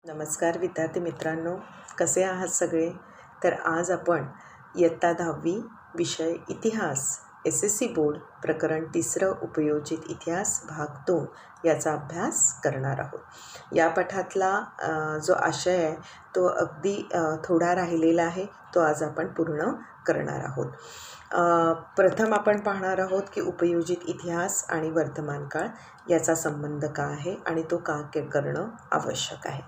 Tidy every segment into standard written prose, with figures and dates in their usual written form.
नमस्कार विद्यार्थी मित्रांनो, कसे आहात सगळे? तर आज आपण इयत्ता 10वी विषय इतिहास SSC बोर्ड प्रकरण 3 उपयोजित इतिहास भाग 2 याचा अभ्यास करणार आहोत। या पाठातला जो आशय आहे तो अगदी थोडा राहिलेला आहे, तो आज आपण पूर्ण करणार आहोत। प्रथम आपण पाहणार आहोत की उपयोजित इतिहास आणि वर्तमान काळ याचा संबंध काय आहे आणि तो का करणं आवश्यक आहे।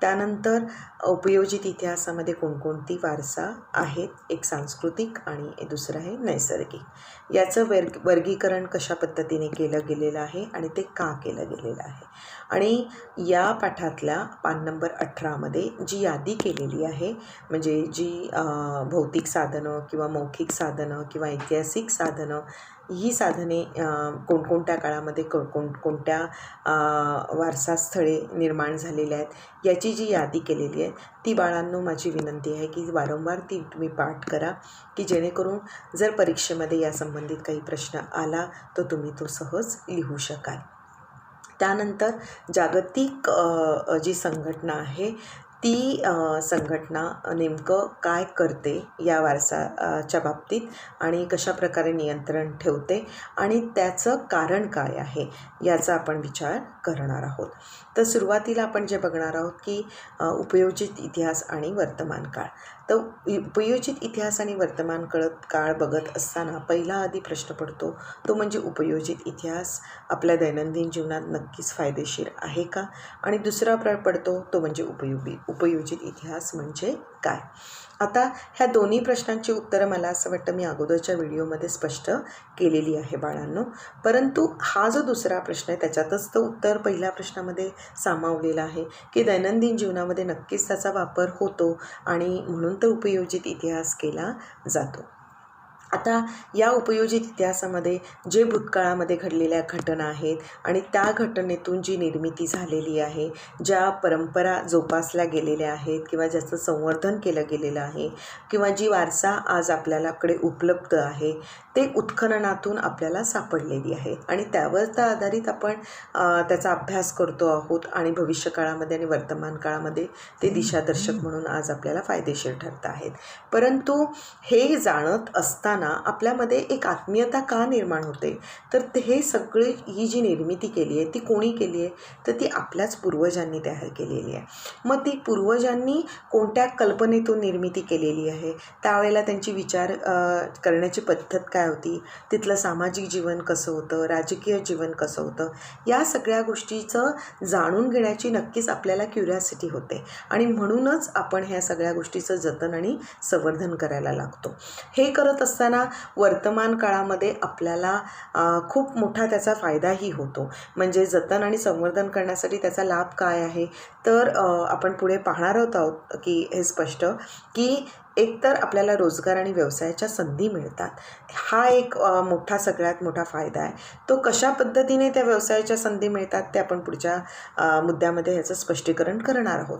त्यानंतर उपयोजित इतिहासामध्ये कोणकोणती वारसा आहेत, एक सांस्कृतिक आणि दुसरं आहे नैसर्गिक। याचं वर्गीकरण कशा पद्धतीने केलं गेलेलं आहे आणि ते का केलं गेलेलं आहे। आणि या पाठातल्या पान नंबर 18 मध्ये जी यादी केलेली आहे, म्हणजे जी भौतिक साधनं किंवा मौखिक साधनं किंवा ऐतिहासिक साधनं, ही साधने कोणकोणत्या काळामध्ये कोणत्या वारसास्थळे निर्माण झालेल्या आहेत याची जी यादी केलेली आहे ती बाळांनो माझी विनंती आहे की वारंवार ती तुम्ही पाठ करा, की जेणेकरून जर परीक्षेमध्ये या संबंधित काही प्रश्न आला तर तुम्ही तो सहज लिहू शकाल। त्यानंतर जागतिक जी संघटना आहे ती संघटना नेमकं काय करते या वारसाच्या बाबतीत आणि कशा प्रकारे नियंत्रण ठेवते आणि त्याचं कारण काय आहे याचा आपण विचार करणार आहोत। तर सुरुवातीला आपण जे बघणार आहोत की उपयोजित इतिहास आणि वर्तमान काळ। तर उपयोजित इतिहास आणि वर्तमान काळ बघत असताना पहिला आधी प्रश्न पडतो तो म्हणजे उपयोजित इतिहास आपल्या दैनंदिन जीवनात नक्कीच फायदेशीर आहे का, आणि दुसरा पडतो तो म्हणजे उपयोजित इतिहास म्हणजे काय। आता ह्या दोन्ही प्रश्नांची उत्तरं मला असं वाटतं मी अगोदरच्या व्हिडिओमध्ये स्पष्ट केलेली आहे बाळांनो, परंतु हा जो दुसरा प्रश्न आहे त्याच्यातच तो उत्तर पहिल्या प्रश्नामध्ये सामावलेला आहे की दैनंदिन जीवनामध्ये नक्कीच त्याचा वापर होतो आणि म्हणून तर उपयोजित इतिहास केला जातो। आता या उपयोजित इतिहासामध्ये जे भूतकाळामध्ये घडलेल्या घटना आहेत आणि त्या घटनेतून जी निर्मिती झालेली आहे, ज्या परंपरा जोपासल्या गेलेल्या आहेत किंवा ज्याचं संवर्धन केलं गेलेलं आहे किंवा जी वारसा आज आपल्याकडे उपलब्ध आहे ते उत्खननातून आपल्याला सापडलेली आहेत आणि त्यावर तर आधारित आपण त्याचा अभ्यास करतो आहोत आणि भविष्यकाळामध्ये आणि वर्तमान काळामध्ये ते दिशादर्शक म्हणून आज आपल्याला फायदेशीर ठरत आहेत। परंतु हे जाणत असताना आपल्यामध्ये एक आत्मीयता का निर्माण होते, तर हे सगळे ही जी निर्मिती केली आहे ती कोणी केली आहे, तर ती आपल्याच पूर्वजांनी तयार केलेली आहे। मग ती पूर्वजांनी कोणत्या कल्पनेतून निर्मिती केलेली आहे, त्यावेळेला त्यांची विचार करण्याची पद्धत काय होती, तिथलं सामाजिक जीवन कसं होतं, राजकीय जीवन कसं होतं, या सगळ्या गोष्टीचं जाणून घेण्याची नक्कीच आपल्याला क्युरिओसिटी होते आणि म्हणूनच आपण ह्या सगळ्या गोष्टीचं जतन आणि संवर्धन करायला लागतो। हे करत असताना वर्तमान काळामध्ये आपल्याला खूप मोठा त्याचा फायदाही होतो। म्हणजे जतन आणि संवर्धन करण्यासाठी त्याचा लाभ काय आहे, तर आपण पुढे पाहणार आहोत की हे स्पष्ट की एकतर आपल्याला रोजगार आणि व्यवसायाच्या संधी मिळतात, हा एक सगळ्यात मोठा फायदा आहे। तो कशा पद्धतीने त्या व्यवसायाच्या संधी मिळतात ते आपण पुढच्या मुद्द्यामध्ये ह्याचं स्पष्टीकरण करणार आहोत।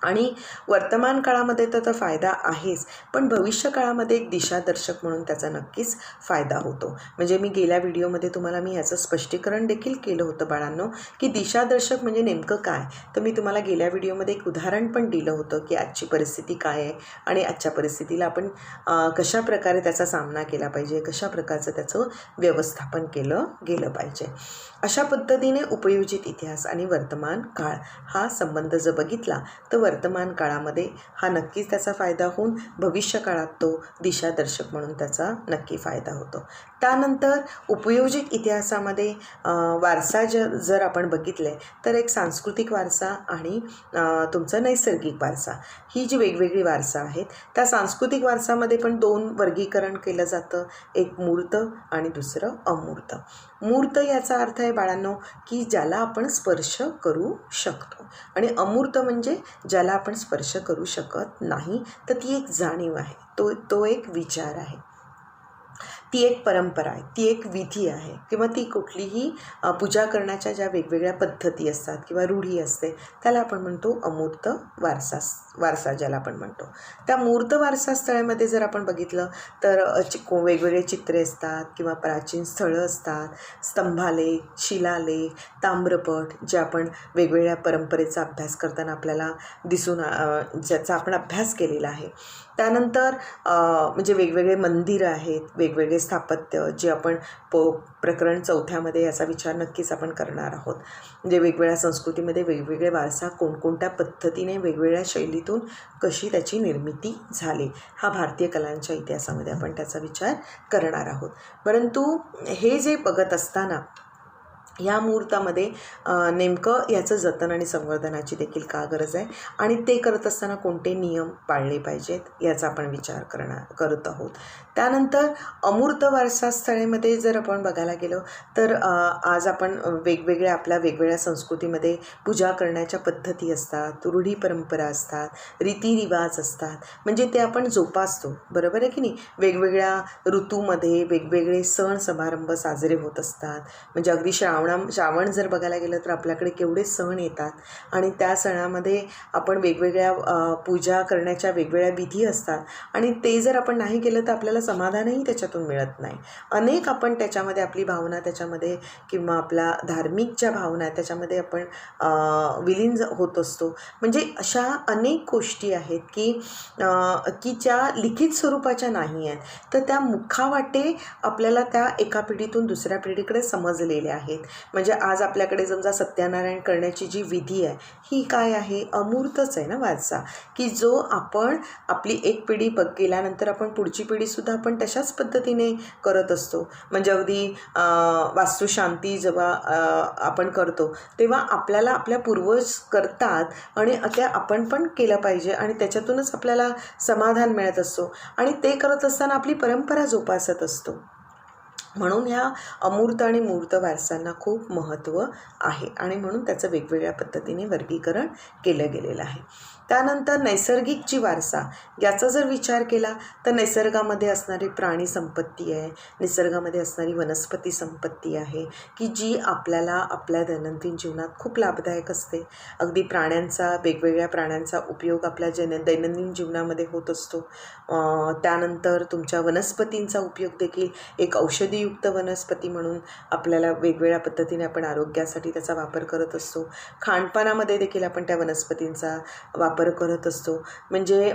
आणि वर्तमान काळामध्ये तर फायदा आहेच, पण भविष्य काळामध्ये एक दिशादर्शक म्हणून त्याचा नक्कीच फायदा होतो। म्हणजे मी गेल्या व्हिडिओमध्ये तुम्हाला ह्याचं स्पष्टीकरण देखील केलं होतं बाळांनो, की दिशादर्शक म्हणजे नेमकं काय। तर मी तुम्हाला गेल्या व्हिडिओमध्ये एक उदाहरण पण दिलं होतं की आजची परिस्थिती काय आहे आणि आजच्या परिस्थितीला आपण कशा प्रकारे त्याचा सामना केला पाहिजे, कशा प्रकारचं त्याचं व्यवस्थापन केलं गेलं पाहिजे। अशा पद्धतीने उपयोजित इतिहास आणि वर्तमान काळ हा संबंध जर बघितला तर वर्तमान काळामध्ये हा नक्कीच त्याचा फायदा होऊन भविष्य काळात तो दिशादर्शक म्हणून त्याचा नक्की फायदा होतो। त्यानंतर उपयोजित इतिहासामध्ये वारसा जर आपण बघितले तर एक सांस्कृतिक वारसा आणि तुमचा नैसर्गिक वारसा, ही जी वेगवेगळी वारसा आहेत त्या सांस्कृतिक वारसामध्ये पण दोन वर्गीकरण केलं जातं, एक मूर्त आणि दुसरं अमूर्त। मूर्त याचा अर्थ आहे बाळांनो की ज्याला आपण स्पर्श करू शकतो आणि अमूर्त म्हणजे ज्याला आपण स्पर्श करू शकत नाही, तर ती एक जाणीव आहे, तो एक विचार आहे। ती एक परंपरा आहे, ती एक विधी आहे किंवा ती कुठलीही पूजा करण्याच्या ज्या वेगवेगळ्या पद्धती असतात किंवा रूढी असते त्याला आपण म्हणतो अमूर्त वारसा ज्याला आपण म्हणतो. त्या मूर्त वारसा स्थळामध्ये जर आपण बघितलं तर वेगवेगळे चित्रे असतात किंवा प्राचीन स्थळं असतात, स्तंभालेख, शिलालेख, ताम्रपट जे आपण वेगवेगळ्या परंपरेचा अभ्यास करताना आपल्याला ज्याचा आपण अभ्यास केलेला आहे. त्यानंतर म्हणजे वेगवेगळे मंदिरं आहेत, वेगवेगळे स्थापत्य जे आपण प्रकरण 4मध्ये याचा विचार नक्कीच आपण करणार आहोत. म्हणजे वेगवेगळ्या संस्कृतीमध्ये वेगवेगळे वारसा कोणकोणत्या पद्धतीने वेगवेगळ्या शैलीतून कशी त्याची निर्मिती झाली हा भारतीय कलांच्या इतिहासामध्ये आपण त्याचा विचार करणार आहोत. परंतु हे जे बघत असताना या मुहूर्तामध्ये नेमकं याचं जतन आणि संवर्धनाची देखील का गरज आहे आणि ते करत असताना कोणते नियम पाळले पाहिजेत याचा आपण विचार करत आहोत. त्यानंतर अमूर्त वारसा स्थळेमध्ये जर आपण बघायला गेलो तर आज आपण आपल्या वेगवेगळ्या संस्कृतीमध्ये पूजा करण्याच्या पद्धती असतात, रूढी परंपरा असतात, रीतिरिवाज असतात, म्हणजे ते आपण जोपासतो, बरोबर आहे की नाही. वेगवेगळ्या ऋतूमध्ये वेगवेगळे सण समारंभ साजरे होत असतात. म्हणजे अगदी श्रावण जर बघायला गेलं तर आपल्याकडे केवढे सण येतात आणि त्या सणामध्ये आपण वेगवेगळ्या पूजा करण्याच्या वेगवेगळ्या विधी असतात आणि ते जर आपण नाही केलं तर आपल्याला समाधानही त्याच्यातून मिळत नाही. अनेक आपण त्याच्यामध्ये आपली भावना त्याच्यामध्ये किंवा आपल्या धार्मिक ज्या भावना आहेत त्याच्यामध्ये आपण विलीन होत असतो. म्हणजे अशा अनेक गोष्टी आहेत की ज्या लिखित स्वरूपाच्या नाही आहेत तर त्या मुखावाटे आपल्याला त्या एका पिढीतून दुसऱ्या पिढीकडे समजलेल्या आहेत. म्हणजे आज आपल्याकडे समजा सत्यनारायण करण्याची जी विधी आहे ही काय आहे, अमूर्तच आहे ना वारसा, की जो आपण आपली एक पिढी गेल्यानंतर आपण पुढची पिढीसुद्धा आपण तशाच पद्धतीने करत असतो. म्हणजे अगदी वास्तुशांती जेव्हा आपण करतो तेव्हा आपल्याला आपल्या पूर्वज करतात आणि त्या आपण पण केलं पाहिजे आणि त्याच्यातूनच आपल्याला समाधान मिळत असतो आणि ते करत असताना आपली परंपरा जोपासत असतो. म्हणून ह्या अमूर्त आणि मूर्त वारसांना खूप महत्त्व आहे आणि म्हणून त्याचं वेगवेगळ्या पद्धतीने वर्गीकरण केलं गेलेलं आहे. त्यानंतर नैसर्गिक जी वारसा याचा जर विचार केला तर निसर्गामध्ये असणारी प्राणी संपत्ती आहे, निसर्गामध्ये असणारी वनस्पती संपत्ती आहे की जी आपल्याला आपल्या दैनंदिन जीवनात खूप लाभदायक असते. अगदी वेगवेगळ्या प्राण्यांचा उपयोग आपल्या दैनंदिन जीवनामध्ये होत असतो. त्यानंतर तुमच्या वनस्पतींचा उपयोग देखील एक औषधीयुक्त वनस्पती म्हणून आपल्याला वेगवेगळ्या पद्धतीने आपण आरोग्यासाठी त्याचा वापर करत असतो. खाणपानामध्ये देखील आपण त्या वनस्पतींचा वापर करत असतो. म्हणजे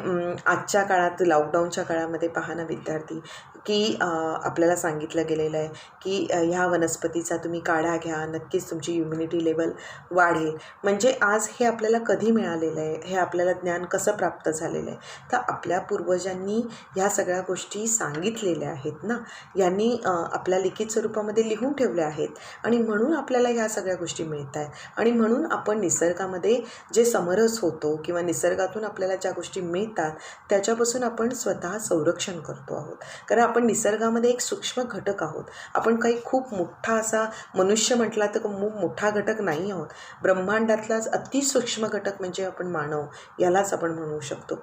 आजच्या काळात लॉकडाऊनच्या काळामध्ये पहा ना विद्यार्थी की आपल्याला सांगितलं गेलेलं आहे की ह्या वनस्पतीचा तुम्ही काढा घ्या, नक्कीच तुमची इम्युनिटी लेवल वाढेल. म्हणजे आज हे आपल्याला कधी मिळालेलं आहे, हे आपल्याला ज्ञान कसं प्राप्त झालेलं आहे, तर आपल्या पूर्वजांनी ह्या सगळ्या गोष्टी सांगितलेल्या आहेत ना, यांनी आपल्या लिखित स्वरूपामध्ये लिहून ठेवल्या आहेत आणि म्हणून आपल्याला ह्या सगळ्या गोष्टी मिळत आहेत आणि म्हणून आपण निसर्गामध्ये जे समरस होतो किंवा निसर्गातून आपल्याला ज्या गोष्टी मिळतात त्याच्यापासून आपण स्वतः संरक्षण करतो आहोत. कारण आपण निसर्गामध्ये एक सूक्ष्म घटक आहोत. आपण काही खूप मोठा असा मनुष्य म्हटला तर खूप मोठा घटक नाही आहोत. ब्रह्मांडातलाच अतिसूक्ष्म घटक म्हणजे आपण मानव यालाच आपण म्हणू शकतो.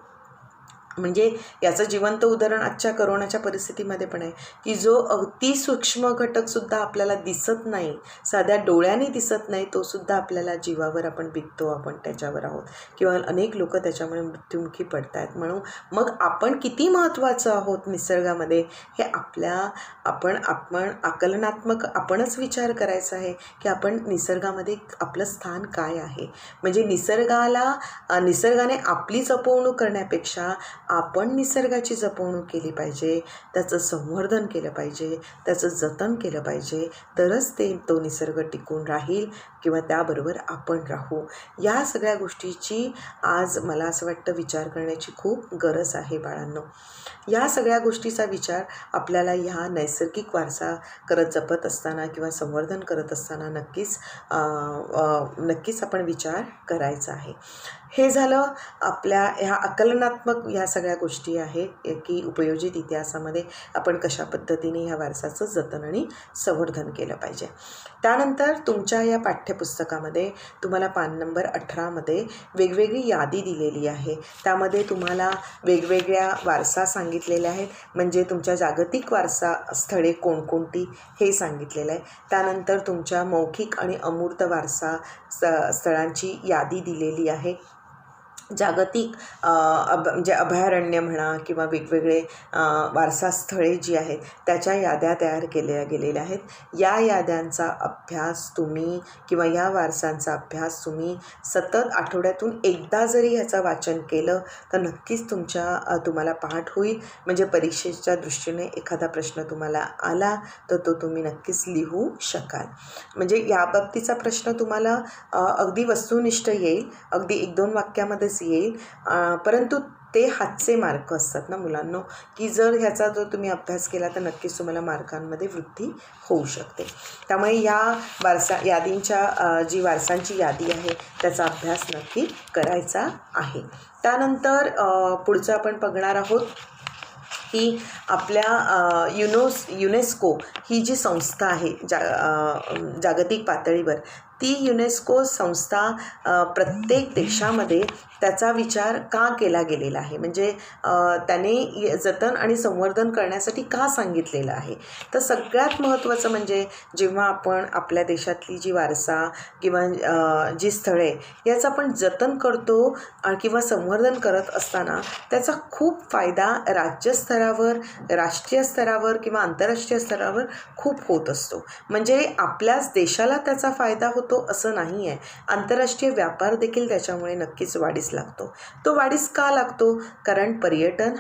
म्हणजे याचं जिवंत उदाहरण आजच्या करोनाच्या परिस्थितीमध्ये पण आहे की जो अति सूक्ष्म घटकसुद्धा आपल्याला दिसत नाही, साध्या डोळ्याने दिसत नाही, तो सुद्धा आपल्याला जीवावर आपण बिकतो, आपण त्याच्यावर आहोत किंवा अनेक लोक त्याच्यामुळे मृत्युमुखी पडत आहेत. म्हणून मग आपण किती महत्त्वाचं आहोत निसर्गामध्ये हे आपण आकलनात्मक आपणच विचार करायचा आहे की आपण निसर्गामध्ये आपलं स्थान काय आहे. म्हणजे निसर्गाने आपली जपवणूक करण्यापेक्षा आपण निसर्गाची जपवणूक केली पाहिजे, त्याचं संवर्धन केलं पाहिजे, त्याचं जतन केलं पाहिजे, तरच तो निसर्ग टिकून राहील किंवा त्याबरोबर आपण राहू. या सगळ्या गोष्टीची आज मला असं वाटतं विचार करण्याची खूप गरज आहे बाळांनो. या सगळ्या गोष्टीचा विचार आपल्याला ह्या नैसर्गिक वारसा जपत असताना किंवा संवर्धन करत असताना नक्कीच आपण विचार करायचा आहे. हे झालं आपल्या ह्या आकलनात्मक या सगळ्या गोष्टी आहेत की उपयोजित इतिहासामध्ये आपण कशा पद्धतीने ह्या वारसाचं जतन आणि संवर्धन केलं पाहिजे. त्यानंतर तुमच्या या पाठ्यपुस्तकामध्ये तुम्हाला पान नंबर 18मध्ये वेगवेगळी यादी दिलेली आहे. त्यामध्ये तुम्हाला वेगवेगळ्या वारसा सांगितलेल्या आहेत, म्हणजे तुमच्या जागतिक वारसा स्थळे कोणकोणती हे सांगितलेलं आहे. त्यानंतर तुमच्या मौखिक आणि अमूर्त वारसा स्थळांची यादी दिलेली आहे. जागतिक म्हणजे अभयारण्य म्हणा किंवा वेगवेगळे वारसा स्थळे जी आहेत त्याच्या याद्या तयार केल्या गेलेल्या आहेत. या याद्यांचा अभ्यास तुम्ही किंवा या वारसांचा अभ्यास तुम्ही सतत आठवड्यातून एकदा जरी ह्याचं वाचन केलं तर नक्कीच तुम्हाला पाठ होईल. म्हणजे परीक्षेच्या दृष्टीने एखादा प्रश्न तुम्हाला आला तर तो तुम्ही नक्कीच लिहू शकाल. म्हणजे या बाबतीचा प्रश्न तुम्हाला अगदी वस्तुनिष्ठ येईल, अगदी 1-2 वाक्यामध्येच येईल, परंतु ते हातचे मार्क असतात ना मुलांनो, की जर ह्याचा जो तुम्ही अभ्यास केला तर नक्कीच तुम्हाला मार्कांमध्ये वृद्धी होऊ शकते. त्यामुळे या वारसांची यादी आहे त्याचा अभ्यास नक्की करायचा आहे. त्यानंतर पुढचं आपण बघणार आहोत की आपल्या युनेस्को ही जी संस्था आहे जागतिक पातळीवर, ती युनेस्को संस्था प्रत्येक देशामध्ये त्याचा विचार का केला गेलेला आहे, म्हणजे त्याने जतन आणि संवर्धन करण्यासाठी का सांगितलेलं आहे. तर सगळ्यात महत्त्वाचं म्हणजे जेव्हा आपण आपल्या देशातली जी वारसा किंवा जी स्थळे याचं आपण जतन करतो किंवा संवर्धन करत असताना त्याचा खूप फायदा राज्यस्तरावर, राष्ट्रीय स्तरावर किंवा आंतरराष्ट्रीय स्तरावर खूप होत असतो. म्हणजे आपल्याच देशाला त्याचा फायदा होतो असं नाही आहे. आंतरराष्ट्रीय व्यापार देखील त्याच्यामुळे नक्कीच वाढीस लागतो. तो वाढीस का लागतो? कारण पर्यटन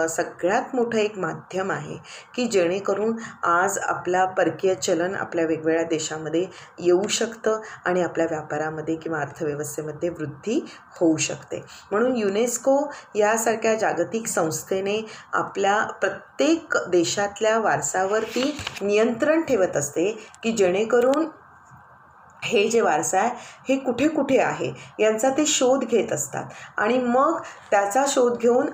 सगळ्यात मोठं एक माध्यम आहे की जेणेकरून आज आपला परकीय चलन आपल्या वेगवेगळ्या देशामध्ये येऊ शकतं आणि आपल्या व्यापारामध्ये किंवा अर्थव्यवस्थेमध्ये वृद्धी होऊ शकते. म्हणून युनेस्को यासारख्या जागतिक संस्थेने आपल्या प्रत्येक देशातल्या वारसावरती नियंत्रण ठेवत असते की जेणेकरून हे जे वारसा आहे हे कुठे कुठे आहे यांचा ते शोध घेत असतात आणि मग त्याचा शोध घेऊन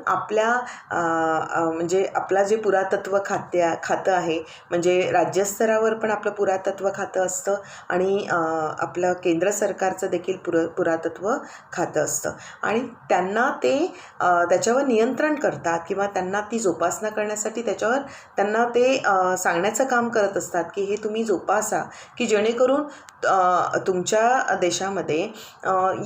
म्हणजे आपला जे पुरातत्व खातं आहे, म्हणजे राज्यस्तरावर पण आपलं पुरातत्व खातं असतं आणि आपलं केंद्र सरकारचं देखील पुरातत्व खातं असतं आणि त्यांना ते त्याच्यावर नियंत्रण करतात किंवा त्यांना ती जोपासना करण्यासाठी त्यांना ते सांगण्याचं काम करत असतात की हे तुम्ही जोपासा, की जेणेकरून तुमच्या देशामध्ये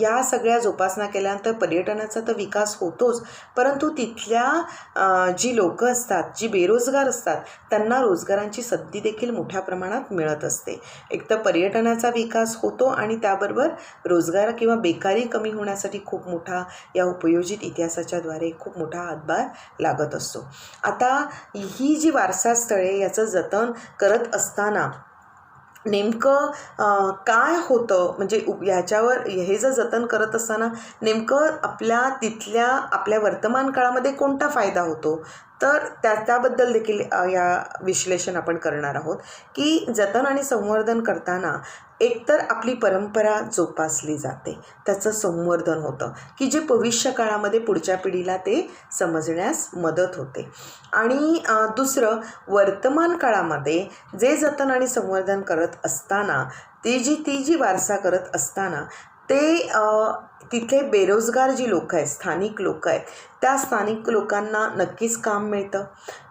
या सगळ्या जोपासना केल्यानंतर पर्यटनाचा तर विकास होतोच, परंतु तिथल्या जी लोकं असतात, जी बेरोजगार असतात, त्यांना रोजगारांची संधी देखील मोठ्या प्रमाणात मिळत असते. एक तर पर्यटनाचा विकास होतो आणि त्याबरोबर रोजगार किंवा बेकारी कमी होण्यासाठी खूप मोठा या उपयोजित इतिहासाच्याद्वारे खूप मोठा हातभार लागत असतो. आता ही जी वारसा स्थळे याचं जतन करत असताना नेमकं काय होतं, म्हणजे ह्याच्यावर हे जर जतन करत असताना नेमकं आपल्या वर्तमान काळामध्ये कोणता फायदा होतो, तर त्याबद्दल देखील या विश्लेषण आपण करणार आहोत की जतन आणि संवर्धन करताना एकतर आपली परंपरा जोपासली जाते, त्याचं संवर्धन होतं की जे भविष्य काळामध्ये पुढच्या पिढीला ते समजण्यास मदत होते. आणि दुसरं, वर्तमान काळामध्ये जे जतन आणि संवर्धन करत असताना ती जी वारसा करत असताना ते तिथे बेरोजगार जी लोकं आहेत, स्थानिक लोकं आहेत, त्या स्थानिक लोकांना नक्कीच काम मिळतं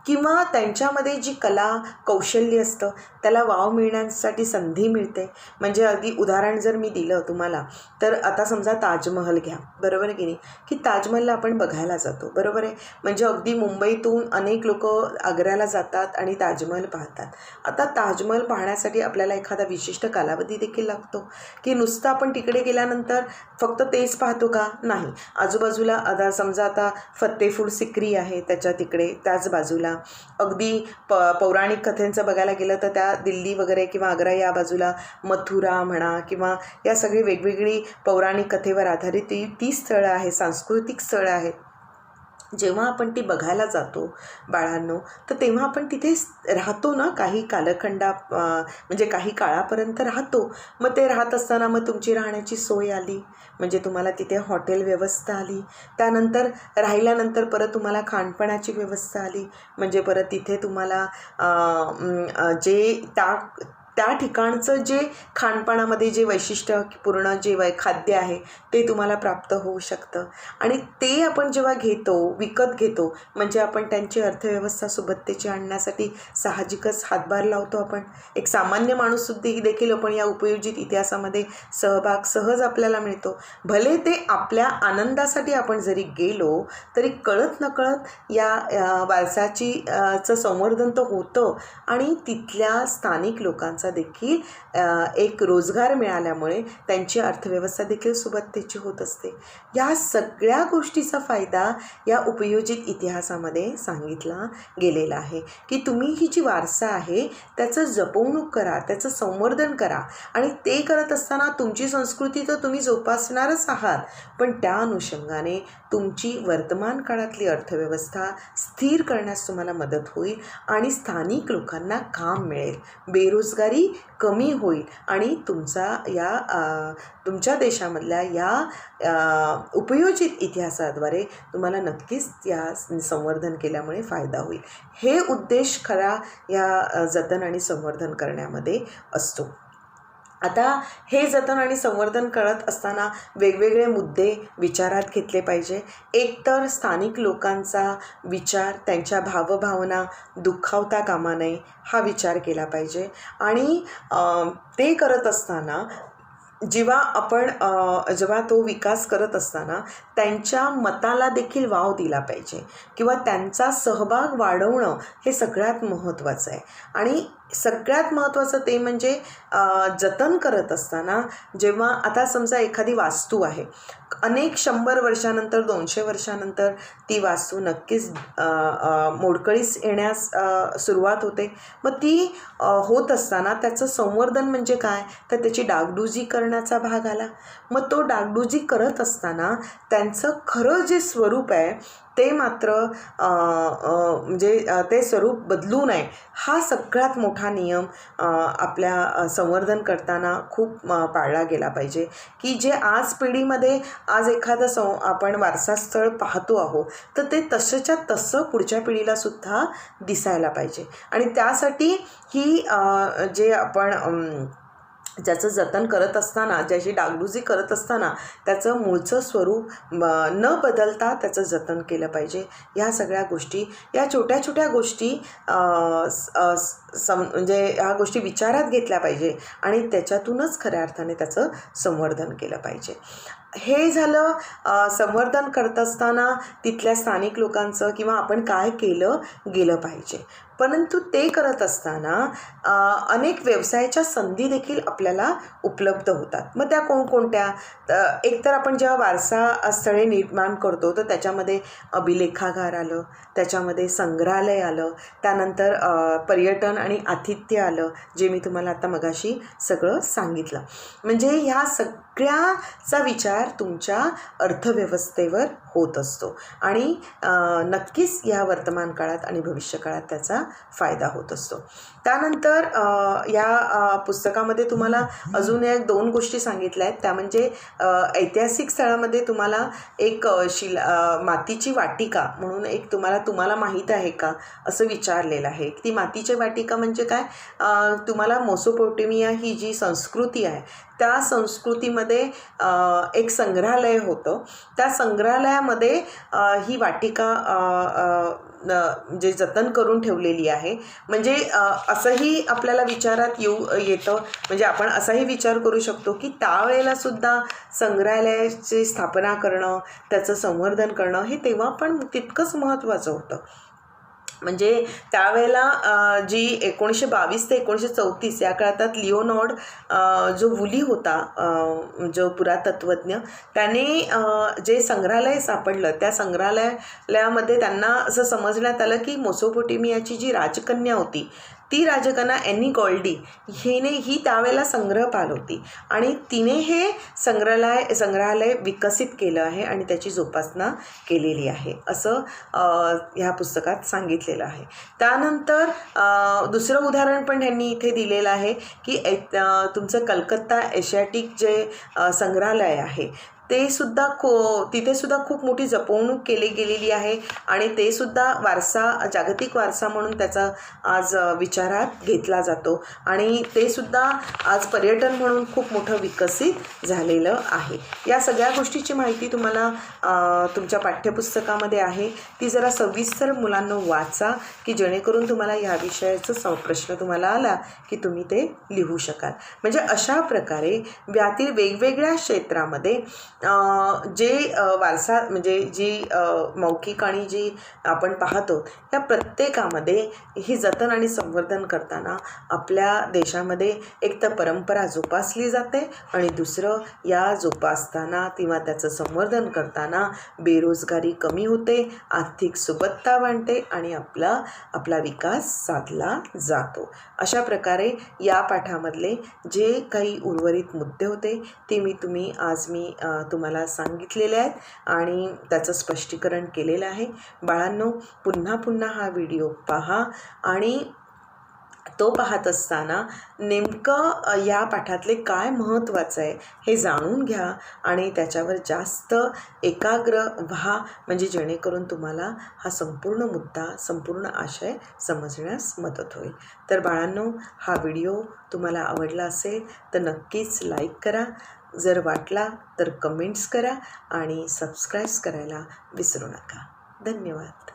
किंवा त्यांच्यामध्ये जी कला कौशल्य असतं त्याला वाव मिळण्यासाठी संधी मिळते. म्हणजे अगदी उदाहरण जर मी दिलं तुम्हाला तर आता समजा ताजमहल घ्या, बरोबर आहे की नाही, की ताजमहलला आपण बघायला जातो, बरोबर आहे. म्हणजे अगदी मुंबईतून अनेक लोक आग्र्याला जातात आणि ताजमहल पाहतात. आता ताजमहल पाहण्यासाठी आपल्याला एखादा विशिष्ट कालावधी देखील लागतो की नुसतं आपण तिकडे गेल्यानंतर फक्त तेच पाहतो का? नाही. आजूबाजूला समजा आता फतेपूर सिक्री आहे त्याच्या तिकडे त्याच बाजूला अगदी पौराणिक कथेंचं बघायला गेलं तर त्या दिल्ली वगैरे किंवा आग्रा या बाजूला मथुरा म्हणा किंवा या सगळी वेगवेगळी पौराणिक कथेवर आधारित ती स्थळं आहेत, सांस्कृतिक स्थळं आहेत. जेव्हा आपण ती बघायला जातो बाळांनो, तर तेव्हा आपण तिथे राहतो ना, काही म्हणजे काही काळापर्यंत राहतो. मग ते राहत असताना मग तुमची राहण्याची सोय आली, म्हणजे तुम्हाला तिथे हॉटेल व्यवस्था आली. त्यानंतर राहिल्यानंतर परत तुम्हाला खाणपाण्याची व्यवस्था आली, म्हणजे परत तिथे तुम्हाला जे त्या ठिकाणचं जे खाणपानामध्ये जे वैशिष्ट्यपूर्ण जे खाद्य आहे ते तुम्हाला प्राप्त होऊ शकतं. आणि ते आपण जेव्हा विकत घेतो, म्हणजे आपण त्यांची अर्थव्यवस्था सोबतीची आणण्यासाठी साहजिकच हातभार लावतो. आपण एक सामान्य माणूस देखील आपण या उपयोजित इतिहासामध्ये सहभाग सहज आपल्याला मिळतो. भले ते आपल्या आनंदासाठी आपण जरी गेलो तरी कळत नकळत या वारसाचं संवर्धन तर होतं आणि तिथल्या स्थानिक लोकांचा देखील एक रोजगार मिळाल्यामुळे त्यांची अर्थव्यवस्था देखील सुबत्तेची होत असते. या सगळ्या गोष्टीचा फायदा या उपयोजित इतिहासामध्ये सांगितला गेलेला आहे की तुम्ही ही जी वारसा आहे त्याचं जपवणूक करा, त्याचं संवर्धन करा. आणि ते करत असताना तुमची संस्कृती तर तुम्ही जोपासणारच आहात, पण त्या अनुषंगाने तुमची वर्तमान काळातली अर्थव्यवस्था स्थिर करण्यास तुम्हाला मदत होईल आणि स्थानिक लोकांना काम मिळेल, बेरोजगारी कमी होईल आणि तुमच्या देशामधल्या या उपयोजित इतिहासाद्वारे तुम्हाला नक्कीच या संवर्धन केल्यामुळे फायदा होईल. हे उद्देश खरा या जतन आणि संवर्धन करण्यामध्ये असतो. आता हे जतन आणि संवर्धन करत असताना वेगवेगळे मुद्दे विचारात घेतले पाहिजे. एक तर स्थानिक लोकांचा विचार, त्यांच्या भावभावना दुखावता कामा नये हा विचार केला पाहिजे. आणि ते करत असताना जेव्हा तो विकास करत असताना त्यांच्या मताला देखील वाव दिला पाहिजे किंवा त्यांचा सहभाग वाढवणं हे सगळ्यात महत्त्वाचं आहे. आणि सगळ्यात महत्त्वाचं ते म्हणजे जतन करत असताना जेव्हा आता समजा एखादी वास्तू आहे, अनेक 100 वर्षानंतर 200 वर्षानंतर ती वास्तू नक्कीच मोडकळीस येण्यास सुरुवात होते. मग ती होत असताना त्याचं संवर्धन म्हणजे काय, तर त्याची डागडुजी करण्याचा भाग आला. मग तो डागडुजी करत असताना त्यांचं खरं जे स्वरूप आहे ते मात्र म्हणजे ते स्वरूप बदलू नये हा सगळ्यात मोठा नियम आपल्या संवर्धन करताना खूप पाळला गेला पाहिजे. की जे आज पिढीमध्ये आज एखादं आपण वारसास्थळ पाहतो आहोत तर ते तसंच्या तसं पुढच्या पिढीलासुद्धा दिसायला पाहिजे. आणि त्यासाठी ही जे आपण ज्याचं जतन करत असताना, ज्याची डागडुजी करत असताना त्याचं मूळचं स्वरूप न बदलता त्याचं जतन केलं पाहिजे. ह्या सगळ्या गोष्टी, या छोट्या छोट्या गोष्टी म्हणजे ह्या गोष्टी विचारात घेतल्या पाहिजे आणि त्याच्यातूनच खऱ्या अर्थाने त्याचं संवर्धन केलं पाहिजे. हे झालं संवर्धन करत असताना तिथल्या स्थानिक लोकांचं किंवा आपण काय केलं गेलं पाहिजे. परंतु ते करत असताना अनेक व्यवसायाच्या संधी देखील आपल्याला उपलब्ध होतात. मग त्या कोणकोणत्या, एकतर आपण जेव्हा वारसा स्थळे निर्माण करतो तर त्याच्यामध्ये अभिलेखागार आलं, त्याच्यामध्ये संग्रहालय आलं, त्यानंतर पर्यटन आणि आतिथ्य आलं, जे मी तुम्हाला आता मगाशी सगळं सांगितलं. म्हणजे ह्या सगळ्याचा विचार तुमच्या अर्थव्यवस्थेवर होत असतो आणि नक्कीच या वर्तमान काळात आणि भविष्य काळात त्याचा फायदा होत असतो. त्यानंतर या पुस्तकामध्ये तुम्हाला अजून 2 गोष्टी सांगितल्या आहेत. त्या म्हणजे ऐतिहासिक स्थळामध्ये तुम्हाला एक मातीची वाटिका म्हणून एक तुम्हाला माहीत आहे का असं विचारलेलं आहे. ती मातीची वाटिका म्हणजे काय, तुम्हाला मेसोपोटेमिया ही जी संस्कृती आहे त्या संस्कृतीमध्ये एक संग्रहालय होतं. त्या संग्रहालयामध्ये ही वाटिका जे जतन करून ठेवलेली आहे. म्हणजे असंही आपल्याला विचारात येतं, म्हणजे आपण असाही विचार करू शकतो की त्यावेळेला सुद्धा संग्रहालयाची स्थापना करणं, त्याचं संवर्धन करणं हे तेव्हा पण तितकंच महत्त्वाचं होतं. म्हणजे त्यावेळेला जी 1922 ते 1934 या काळात लिओनार्ड जो वुली होता, जो पुरातत्वज्ञ, त्याने जे संग्रहालय सापडलं त्या संग्रहालयामध्ये त्यांना असं समजण्यात आलं की मेसोपोटेमियाची जी राजकन्या होती ती राजकन्या ॲनी गॉल्डी ही त्यावेळेला संग्रहपाल होती आणि तिने हे संग्रहालय विकसित केलं आहे आणि त्याची जोपासना केलेली आहे असं ह्या पुस्तकात सांगितलेलं आहे. त्यानंतर दुसरं उदाहरण पण त्यांनी इथे दिलेलं आहे की तुमचं कलकत्ता एशियाटिक जे संग्रहालय आहे ते सुद्धा तिथे सुद्धा खूप मोठी जपवणूक केली गेलेली आहे आणि ते सुद्धा जागतिक वारसा म्हणून त्याचा आज विचारात घेतला जातो आणि ते सुद्धा आज पर्यटन म्हणून खूप मोठं विकसित झालेलं आहे. या सगळ्या गोष्टीची माहिती तुम्हाला तुमच्या पाठ्यपुस्तकामध्ये आहे. ती जरा सविस्तर मुलांना वाचा की जेणेकरून तुम्हाला या विषयाचा प्रश्न तुम्हाला आला की तुम्ही ते लिहू शकाल. म्हणजे अशा प्रकारे यातील वेगवेगळ्या क्षेत्रामध्ये जे वारसा म्हणजे जी मौखिक आणि जी आपण पाहतो या प्रत्येकामध्ये ही जतन आणि संवर्धन करताना आपल्या देशामध्ये एक तर परंपरा जोपासली जाते आणि दुसरं या जोपासताना किंवा त्याचं संवर्धन करताना बेरोजगारी कमी होते, आर्थिक सुबत्ता वाढते आणि आपला विकास साधला जातो. अशा प्रकारे या पाठामधले जे काही उर्वरित मुद्दे होते ते आज मी तुम्हाला सांगितलेले आहेत आणि त्याचं स्पष्टीकरण केलेलं आहे. बाळांनो, पुन्हा हा व्हिडिओ पहा आणि तो पाहत असताना नेमकं या पाठातले काय महत्त्वाचं आहे हे जाणून घ्या आणि त्याच्यावर जास्त एकाग्र व्हा म्हणजे जेणेकरून तुम्हाला हा संपूर्ण मुद्दा, संपूर्ण आशय समजण्यास मदत होईल. तर बाळांनो, हा व्हिडिओ तुम्हाला आवडला असेल तर नक्कीच लाईक करा, जर वाटला तर कमेंट्स करा आणि सबस्क्राईब करायला विसरू नका. धन्यवाद.